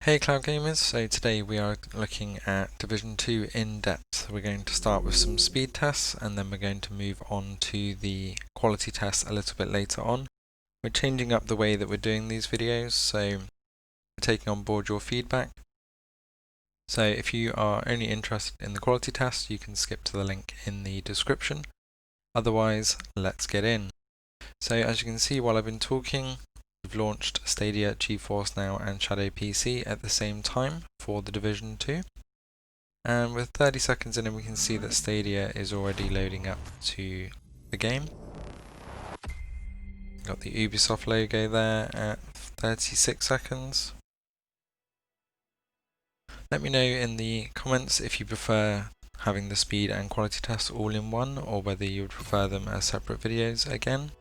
Hey Cloud Gamers, so today we are looking at Division 2 in depth. We're going to start with some speed tests and then we're going to move on to the quality tests a little bit later on. We're changing up the way that we're doing these videos, so we're taking on board your feedback. So if you are only interested in the quality test, you can skip to the link in the description. Otherwise, let's get in. So as you can see while I've been talking, we've launched Stadia, GeForce Now and Shadow PC at the same time for the Division 2. And with 30 seconds in, we can see that Stadia is already loading up to the game. Got the Ubisoft logo there at 36 seconds. Let me know in the comments if you prefer having the speed and quality tests all in one, or whether you would prefer them as separate videos again.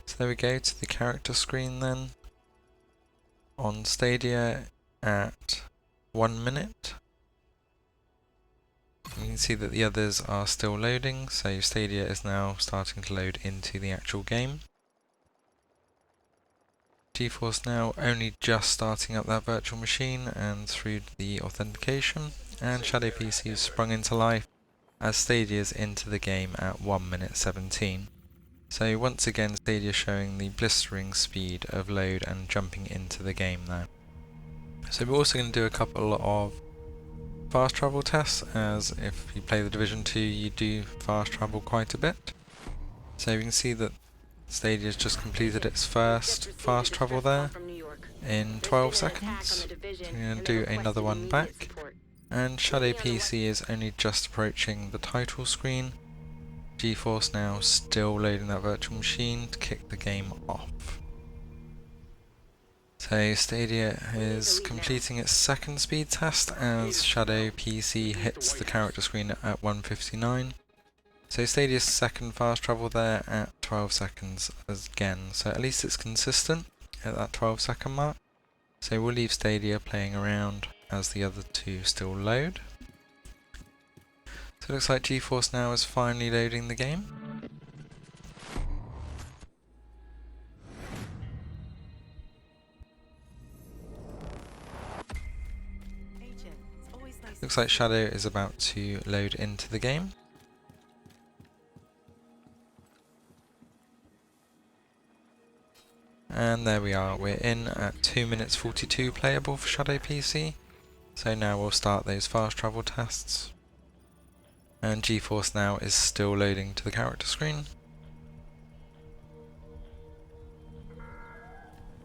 So there we go to the character screen then. On Stadia at 1 minute. You can see that the others are still loading, so Stadia is now starting to load into the actual game. GeForce Now only just starting up that virtual machine and through the authentication, and Shadow PC has sprung into life as Stadia is into the game at 1 minute 17. So once again Stadia showing the blistering speed of load and jumping into the game there. So we're also going to do a couple of fast travel tests, as if you play the Division 2 you do fast travel quite a bit. So you can see that Stadia has just completed its first fast travel there in 12 seconds. So we're going to do another one back. And Shadow PC is only just approaching the title screen. GeForce Now still loading that virtual machine to kick the game off. So Stadia is completing its second speed test as Shadow PC hits the character screen at 1:59. So Stadia's second fast travel there at 12 seconds again, so at least it's consistent at that 12-second mark. So we'll leave Stadia playing around as the other two still load. So it looks like GeForce Now is finally loading the game. Looks like Shadow is about to load into the game. And there we are, we're in at 2 minutes 42 playable for Shadow PC. So now we'll start those fast travel tests. And GeForce Now is still loading to the character screen.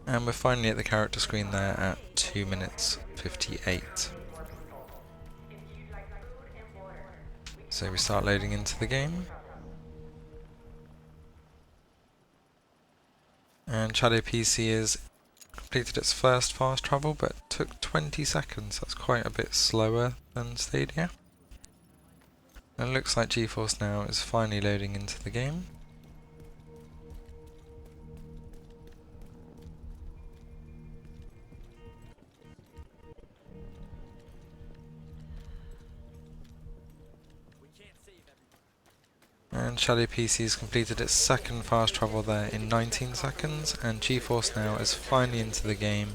And we're finally at the character screen there at 2 minutes 58. So we start loading into the game. And Shadow PC has completed its first fast travel, but took 20 seconds. That's quite a bit slower than Stadia. And it looks like GeForce Now is finally loading into the game. And Shadow PC has completed its second fast travel there in 19 seconds, and GeForce Now is finally into the game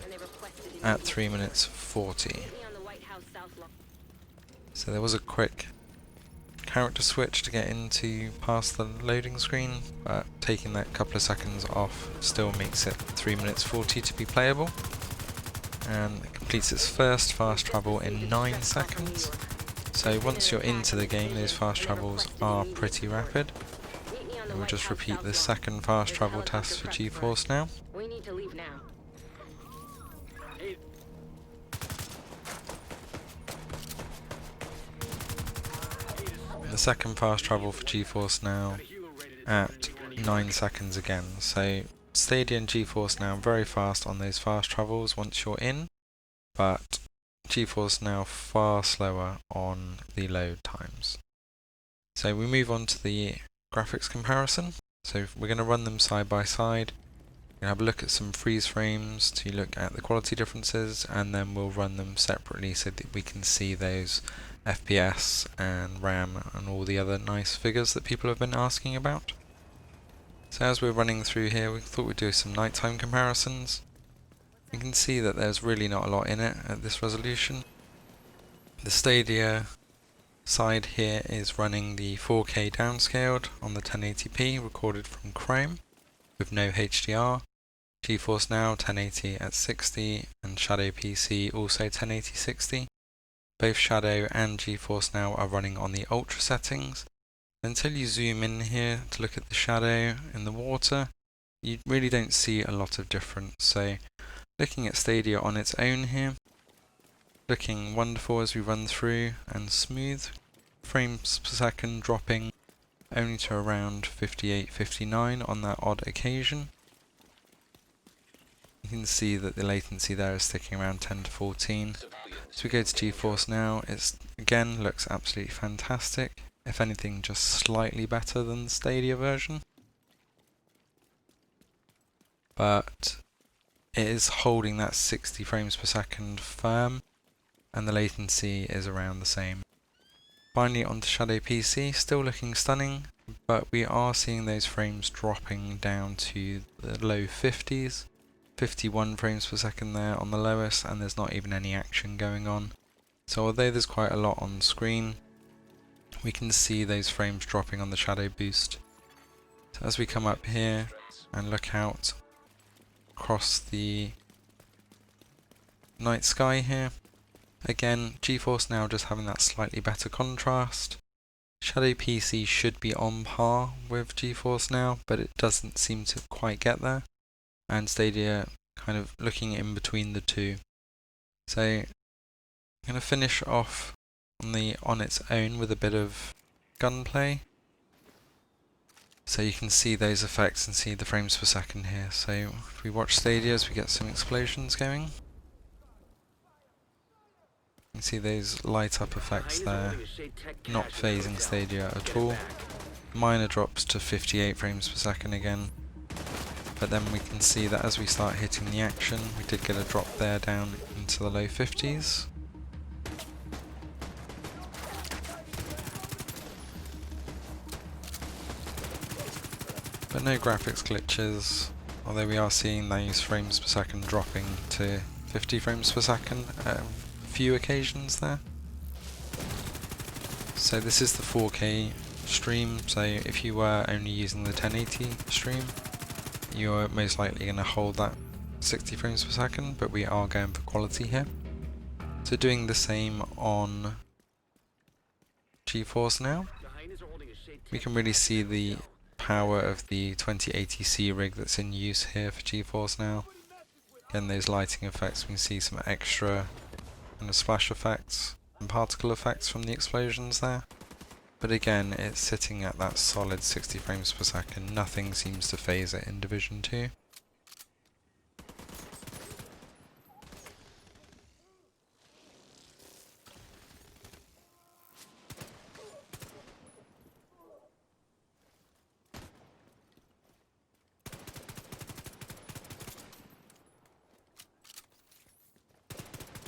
at 3 minutes 40. So there was a quick character switch to get into past the loading screen, but taking that couple of seconds off still makes it 3 minutes 40 to be playable. And it completes its first fast travel in 9 seconds. So once you're into the game, those fast travels are pretty rapid. And we'll just repeat the second fast travel test for GeForce Now. The second fast travel for GeForce Now at 9 seconds again. So Stadia and GeForce Now very fast on those fast travels once you're in, but GeForce Now far slower on the load times. So we move on to the graphics comparison. So we're going to run them side by side. We're going to have a look at some freeze frames to look at the quality differences, and then we'll run them separately so that we can see those FPS and RAM and all the other nice figures that people have been asking about. So as we're running through here, we thought we'd do some nighttime comparisons. You can see that there's really not a lot in it at this resolution. The Stadia side here is running the 4K downscaled on the 1080p recorded from Chrome with no HDR. GeForce Now 1080 at 60 and Shadow PC also 1080 60. Both Shadow and GeForce Now are running on the Ultra settings. Until you zoom in here to look at the shadow in the water, you really don't see a lot of difference. So looking at Stadia on its own here, looking wonderful as we run through and smooth. Frames per second dropping only to around 58, 59 on that odd occasion. You can see that the latency there is sticking around 10 to 14. As we go to GeForce Now, it again looks absolutely fantastic. If anything, just slightly better than the Stadia version. But it is holding that 60 frames per second firm, and the latency is around the same. Finally onto Shadow PC, still looking stunning, but we are seeing those frames dropping down to the low 50s. 51 frames per second there on the lowest, and there's not even any action going on. So although there's quite a lot on screen, we can see those frames dropping on the shadow boost. So as we come up here and look out across the night sky here, again GeForce Now just having that slightly better contrast. Shadow PC should be on par with GeForce Now, but it doesn't seem to quite get there. And Stadia kind of looking in between the two. So I'm going to finish off on its own with a bit of gunplay. So you can see those effects and see the frames per second here. So if we watch Stadia as we get some explosions going, you can see those light up effects there, not phasing Stadia at all. Minor drops to 58 frames per second again. But then we can see that as we start hitting the action, we did get a drop there down into the low 50s. But no graphics glitches, although we are seeing those frames per second dropping to 50 frames per second at a few occasions there. So this is the 4K stream, so if you were only using the 1080 stream, you're most likely going to hold that 60 frames per second, but we are going for quality here. So doing the same on GeForce Now, we can really see the power of the 2080C rig that's in use here for GeForce Now. Again, those lighting effects, we can see some extra kind of splash effects and particle effects from the explosions there. But again, it's sitting at that solid 60 frames per second. Nothing seems to phase it in Division 2. You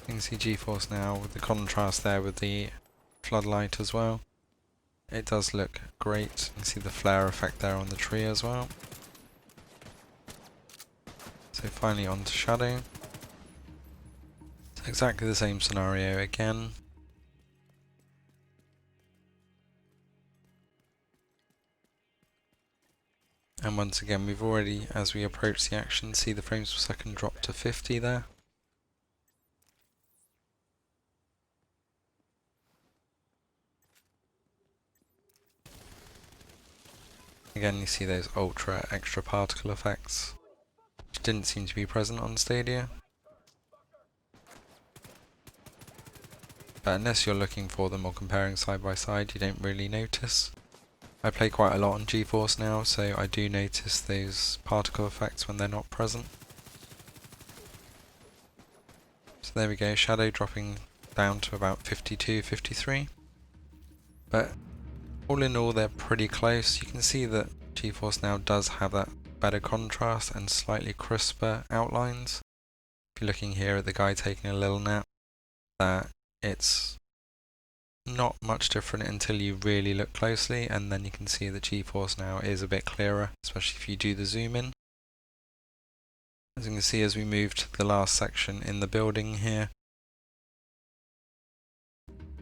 can see GeForce Now with the contrast there with the floodlight as well. It does look great. You can see the flare effect there on the tree as well. So finally onto Shadow. It's exactly the same scenario again. And once again, we've already, as we approach the action, see the frames per second drop to 50 there. Again, you see those ultra extra particle effects, which didn't seem to be present on Stadia. But unless you're looking for them or comparing side by side, you don't really notice. I play quite a lot on GeForce Now, so I do notice those particle effects when they're not present. So there we go, Shadow dropping down to about 52, 53. But all in all, they're pretty close. You can see that GeForce Now does have that better contrast and slightly crisper outlines. If you're looking here at the guy taking a little nap, that it's not much different until you really look closely, and then you can see that GeForce Now is a bit clearer, especially if you do the zoom in. As you can see, as we move to the last section in the building here,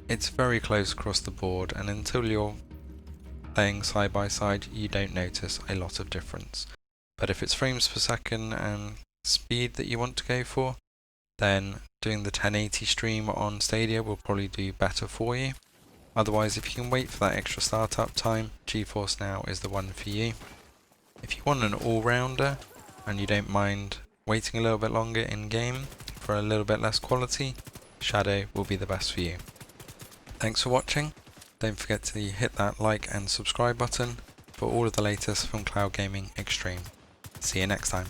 it's very close across the board, and until you're playing side by side you don't notice a lot of difference. But if it's frames per second and speed that you want to go for, then doing the 1080 stream on Stadia will probably do better for you. Otherwise, if you can wait for that extra startup time, GeForce Now is the one for you. If you want an all-rounder and you don't mind waiting a little bit longer in game for a little bit less quality, Shadow will be the best for you. Thanks for watching. Don't forget to hit that like and subscribe button for all of the latest from Cloud Gaming Extreme. See you next time.